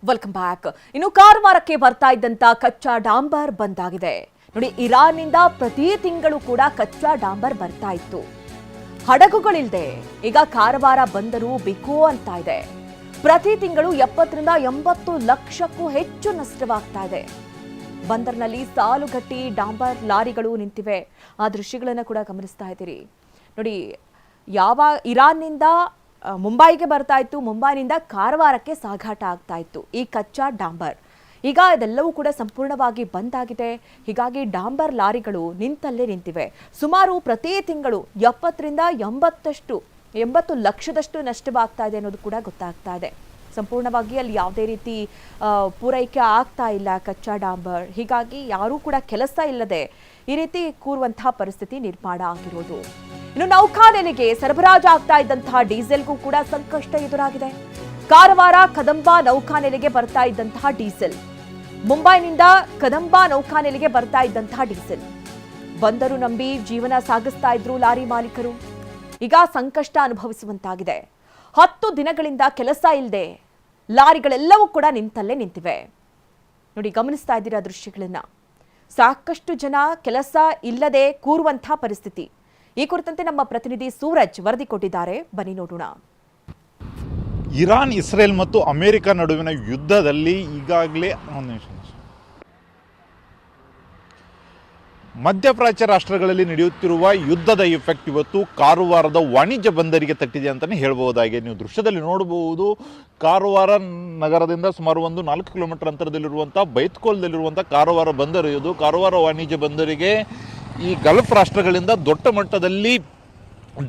Welcome back. ಇನ್ನು ಕಾರವಾರಕ್ಕೆ ಬರ್ತಾ ಇದ್ದಂತ ಕಚ್ಚಾ ಡಾಂಬರ್ ಬಂದ್ ಆಗಿದೆ. ನೋಡಿ, ಇರಾನ್ನಿಂದ ಪ್ರತಿ ತಿಂಗಳು ಕೂಡ ಕಚ್ಚಾ ಡಾಂಬರ್ ಬರ್ತಾ ಇತ್ತು. ಹಡಗುಗಳಿಲ್ದೆ ಈಗ ಕಾರವಾರ ಬಂದರು ಬಿಕೋ ಅಂತ ಇದೆ. ಪ್ರತಿ ತಿಂಗಳು 70 ರಿಂದ 80 ಲಕ್ಷಕ್ಕೂ ಹೆಚ್ಚು ನಷ್ಟವಾಗ್ತಾ ಇದೆ. ಬಂದರ್ನಲ್ಲಿ ಸಾಲುಗಟ್ಟಿ ಡಾಂಬರ್ ಲಾರಿಗಳು ನಿಂತಿವೆ. ಆ ದೃಶ್ಯಗಳನ್ನು ಕೂಡ ಗಮನಿಸ್ತಾ ಇದ್ದೀರಿ. ನೋಡಿ, ಇರಾನ್ನಿಂದ ಮುಂಬೈಗೆ ಬರ್ತಾ ಇತ್ತು, ಮುಂಬೈನಿಂದ ಕಾರವಾರಕ್ಕೆ ಸಾಗಾಟ ಆಗ್ತಾ ಇತ್ತು ಈ ಕಚ್ಚಾ ಡಾಂಬರ್. ಈಗ ಇದೆಲ್ಲವೂ ಕೂಡ ಸಂಪೂರ್ಣವಾಗಿ ಬಂದ್ ಆಗಿದೆ. ಹೀಗಾಗಿ ಡಾಂಬರ್ ಲಾರಿಗಳು ನಿಂತಲ್ಲೇ ನಿಂತಿವೆ. ಸುಮಾರು ಪ್ರತಿ ತಿಂಗಳು 70 ರಿಂದ 80 ಲಕ್ಷದಷ್ಟು ನಷ್ಟವಾಗ್ತಾ ಇದೆ ಅನ್ನೋದು ಕೂಡ ಗೊತ್ತಾಗ್ತಾ ಇದೆ. ಸಂಪೂರ್ಣವಾಗಿ ಅಲ್ಲಿ ಯಾವುದೇ ರೀತಿ ಪೂರೈಕೆ ಆಗ್ತಾ ಇಲ್ಲ ಕಚ್ಚಾ ಡಾಂಬರ್. ಹೀಗಾಗಿ ಯಾರೂ ಕೂಡ ಕೆಲಸ ಇಲ್ಲದೆ ಈ ರೀತಿ ಕೂರುವಂತಹ ಪರಿಸ್ಥಿತಿ ನಿರ್ಮಾಣ ಆಗಿರೋದು. ಇನ್ನು ನೌಕಾನೆಲೆಗೆ ಸರಬರಾಜು ಆಗ್ತಾ ಇದ್ದಂತಹ ಡೀಸೆಲ್ಗೂ ಕೂಡ ಸಂಕಷ್ಟ ಎದುರಾಗಿದೆ. ಕಾರವಾರ ಕದಂಬ ನೌಕಾನೆಲೆಗೆ ಬರ್ತಾ ಇದ್ದಂತಹ ಡೀಸೆಲ್, ಮುಂಬೈನಿಂದ ಕದಂಬ ನೌಕಾನೆಲೆಗೆ ಬರ್ತಾ ಇದ್ದಂತಹ ಡೀಸೆಲ್, ಬಂದರು ನಂಬಿ ಜೀವನ ಸಾಗಿಸ್ತಾ ಇದ್ರು ಲಾರಿ ಮಾಲೀಕರು. ಈಗ ಸಂಕಷ್ಟ ಅನುಭವಿಸುವಂತಾಗಿದೆ. 10 ದಿನಗಳಿಂದ ಕೆಲಸ ಇಲ್ಲದೆ ಲಾರಿಗಳೆಲ್ಲವೂ ಕೂಡ ನಿಂತಲ್ಲೇ ನಿಂತಿವೆ. ನೋಡಿ, ಗಮನಿಸ್ತಾ ಇದ್ದೀರಾ ದೃಶ್ಯಗಳನ್ನ. ಸಾಕಷ್ಟು ಜನ ಕೆಲಸ ಇಲ್ಲದೆ ಕೂರುವಂತಹ ಪರಿಸ್ಥಿತಿ. ಈ ಕುರಿತಂತೆ ನಮ್ಮ ಪ್ರತಿನಿಧಿ ಸೂರಜ್ ವರದಿ ಕೊಟ್ಟಿದ್ದಾರೆ, ಬನ್ನಿ ನೋಡೋಣ. ಇರಾನ್, ಇಸ್ರೇಲ್ ಮತ್ತು ಅಮೆರಿಕ ನಡುವಿನ ಯುದ್ಧದಲ್ಲಿ ಈಗಾಗಲೇ ಮಧ್ಯಪ್ರಾಚ್ಯ ರಾಷ್ಟ್ರಗಳಲ್ಲಿ ನಡೆಯುತ್ತಿರುವ ಯುದ್ಧದ ಎಫೆಕ್ಟ್ ಇವತ್ತು ಕಾರವಾರದ ವಾಣಿಜ್ಯ ಬಂದರಿಗೆ ತಟ್ಟಿದೆ ಅಂತಲೇ ಹೇಳಬಹುದಾಗಿದೆ. ನೀವು ದೃಶ್ಯದಲ್ಲಿ ನೋಡಬಹುದು, ಕಾರವಾರ ನಗರದಿಂದ ಸುಮಾರು 4 ಕಿಲೋಮೀಟರ್ ಅಂತರದಲ್ಲಿರುವಂಥ ಬೈತ್ಕೋಲ್ದಲ್ಲಿರುವಂಥ ಕಾರವಾರ ಬಂದರು. ಇದು ಕಾರವಾರ ವಾಣಿಜ್ಯ ಬಂದರಿಗೆ ಈ ಗಲ್ಫ್ ರಾಷ್ಟ್ರಗಳಿಂದ ದೊಡ್ಡ ಮಟ್ಟದಲ್ಲಿ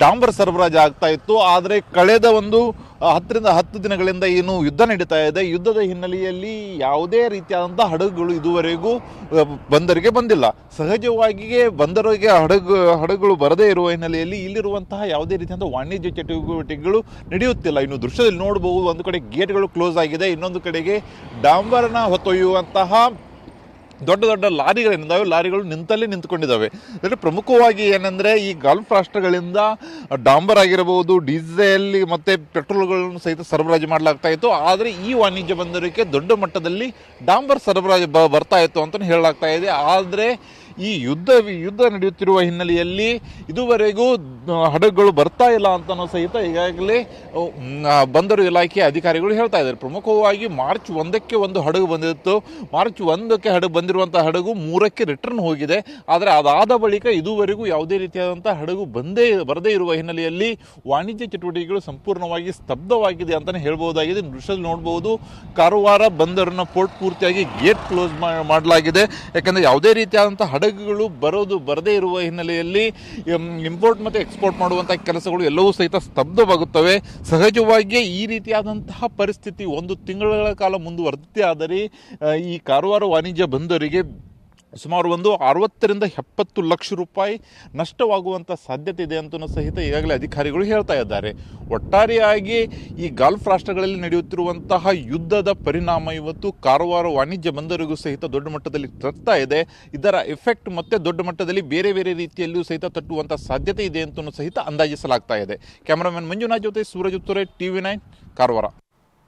ಡಾಂಬರ್ ಸರಬರಾಜು ಆಗ್ತಾ ಇತ್ತು. ಆದರೆ ಕಳೆದ 10 ರಿಂದ 10 ದಿನಗಳಿಂದ ಏನು ಯುದ್ಧ ನಡೀತಾ ಇದೆ, ಯುದ್ಧದ ಹಿನ್ನೆಲೆಯಲ್ಲಿ ಯಾವುದೇ ರೀತಿಯಾದಂಥ ಹಡಗುಗಳು ಇದುವರೆಗೂ ಬಂದರಿಗೆ ಬಂದಿಲ್ಲ. ಸಹಜವಾಗಿಯೇ ಬಂದರಿಗೆ ಹಡಗುಗಳು ಬರದೇ ಇರುವ ಹಿನ್ನೆಲೆಯಲ್ಲಿ ಇಲ್ಲಿರುವಂತಹ ಯಾವುದೇ ರೀತಿಯಾದ ವಾಣಿಜ್ಯ ಚಟುವಟಿಕೆಗಳು ನಡೆಯುತ್ತಿಲ್ಲ. ಇನ್ನು ದೃಶ್ಯದಲ್ಲಿ ನೋಡಬಹುದು, ಒಂದು ಕಡೆ ಗೇಟ್ಗಳು ಕ್ಲೋಸ್ ಆಗಿದೆ, ಇನ್ನೊಂದು ಕಡೆಗೆ ಡಾಂಬರ್ನ ಹೊತ್ತೊಯ್ಯುವಂತಹ ದೊಡ್ಡ ದೊಡ್ಡ ಲಾರಿಗಳಿದ್ದಾವೆ, ಲಾರಿಗಳು ನಿಂತಲ್ಲೇ ನಿಂತ್ಕೊಂಡಿದ್ದಾವೆ. ಅಂದರೆ ಪ್ರಮುಖವಾಗಿ ಏನಂದರೆ ಈ ಗಲ್ಫ್ ರಾಷ್ಟ್ರಗಳಿಂದ ಡಾಂಬರ್ ಆಗಿರಬಹುದು, ಡೀಸೆಲ್ ಮತ್ತು ಪೆಟ್ರೋಲ್ಗಳನ್ನು ಸಹಿತ ಸರಬರಾಜು ಮಾಡಲಾಗ್ತಾ ಇತ್ತು. ಆದರೆ ಈ ವಾಣಿಜ್ಯ ಬಂದರಿಗೆ ದೊಡ್ಡ ಮಟ್ಟದಲ್ಲಿ ಡಾಂಬರ್ ಸರಬರಾಜು ಬರ್ತಾ ಇತ್ತು ಅಂತ ಹೇಳಲಾಗ್ತಾ ಇದೆ. ಆದರೆ ಈ ಯುದ್ಧ ನಡೆಯುತ್ತಿರುವ ಹಿನ್ನೆಲೆಯಲ್ಲಿ ಇದುವರೆಗೂ ಹಡಗುಗಳು ಬರ್ತಾ ಇಲ್ಲ ಅಂತನೂ ಸಹಿತ ಈಗಾಗಲೇ ಬಂದರು ಇಲಾಖೆ ಅಧಿಕಾರಿಗಳು ಹೇಳ್ತಾ ಇದ್ದಾರೆ. ಪ್ರಮುಖವಾಗಿ ಮಾರ್ಚ್ 1ಕ್ಕೆ ಒಂದು ಹಡಗು ಬಂದಿತ್ತು. ಮಾರ್ಚ್ 1ಕ್ಕೆ ಹಡಗು ಬಂದಿರುವಂಥ ಹಡಗು 3ಕ್ಕೆ ರಿಟರ್ನ್ ಹೋಗಿದೆ. ಆದರೆ ಅದಾದ ಬಳಿಕ ಇದುವರೆಗೂ ಯಾವುದೇ ರೀತಿಯಾದಂಥ ಹಡಗು ಬರದೇ ಇರುವ ಹಿನ್ನೆಲೆಯಲ್ಲಿ ವಾಣಿಜ್ಯ ಚಟುವಟಿಕೆಗಳು ಸಂಪೂರ್ಣವಾಗಿ ಸ್ತಬ್ಧವಾಗಿದೆ ಅಂತಲೇ ಹೇಳ್ಬೋದಾಗಿದೆ. ದೃಶ್ಯದಲ್ಲಿ ನೋಡ್ಬೋದು, ಕಾರವಾರ ಬಂದರಿನ ಪೋರ್ಟ್ ಪೂರ್ತಿಯಾಗಿ ಗೇಟ್ ಕ್ಲೋಸ್ ಮಾಡಲಾಗಿದೆ. ಯಾಕಂದರೆ ಯಾವುದೇ ರೀತಿಯಾದಂಥ ಹಡಗುಗಳು ಬರದೇ ಇರುವ ಹಿನ್ನೆಲೆಯಲ್ಲಿ ಇಂಪೋರ್ಟ್ ಮತ್ತು ಎಕ್ಸ್ಪೋರ್ಟ್ ಮಾಡುವಂಥ ಕೆಲಸಗಳು ಎಲ್ಲವೂ ಸಹಿತ ಸ್ತಬ್ಧವಾಗುತ್ತವೆ. ಸಹಜವಾಗಿಯೇ ಈ ರೀತಿಯಾದಂತಹ ಪರಿಸ್ಥಿತಿ 1 ತಿಂಗಳ ಕಾಲ ಮುಂದುವರೆದಿದೆ. ಆದರೆ ಈ ಕಾರವಾರ ವಾಣಿಜ್ಯ ಬಂದರಿಗೆ ಸುಮಾರು 60 ರಿಂದ 70 ಲಕ್ಷ ರೂಪಾಯಿ ನಷ್ಟವಾಗುವಂಥ ಸಾಧ್ಯತೆ ಇದೆ ಅಂತಲೂ ಸಹಿತ ಈಗಾಗಲೇ ಅಧಿಕಾರಿಗಳು ಹೇಳ್ತಾ ಇದ್ದಾರೆ. ಒಟ್ಟಾರೆಯಾಗಿ ಈ ಗಲ್ಫ್ ರಾಷ್ಟ್ರಗಳಲ್ಲಿ ನಡೆಯುತ್ತಿರುವಂತಹ ಯುದ್ಧದ ಪರಿಣಾಮ ಇವತ್ತು ಕಾರವಾರ ವಾಣಿಜ್ಯ ಬಂದರಿಗೂ ಸಹಿತ ದೊಡ್ಡ ಮಟ್ಟದಲ್ಲಿ ತಟ್ತಾ ಇದೆ. ಇದರ ಎಫೆಕ್ಟ್ ಮತ್ತೆ ದೊಡ್ಡ ಮಟ್ಟದಲ್ಲಿ ಬೇರೆ ಬೇರೆ ರೀತಿಯಲ್ಲಿಯೂ ಸಹಿತ ತಟ್ಟುವಂಥ ಸಾಧ್ಯತೆ ಇದೆ ಅಂತಲೂ ಸಹಿತ ಅಂದಾಜಿಸಲಾಗ್ತಾ ಇದೆ. ಕ್ಯಾಮರಾಮನ್ ಮಂಜುನಾಥ್ ಜೊತೆ ಸೂರಜ್ ಉತ್ತರೆ, TV9 ಕಾರವಾರ.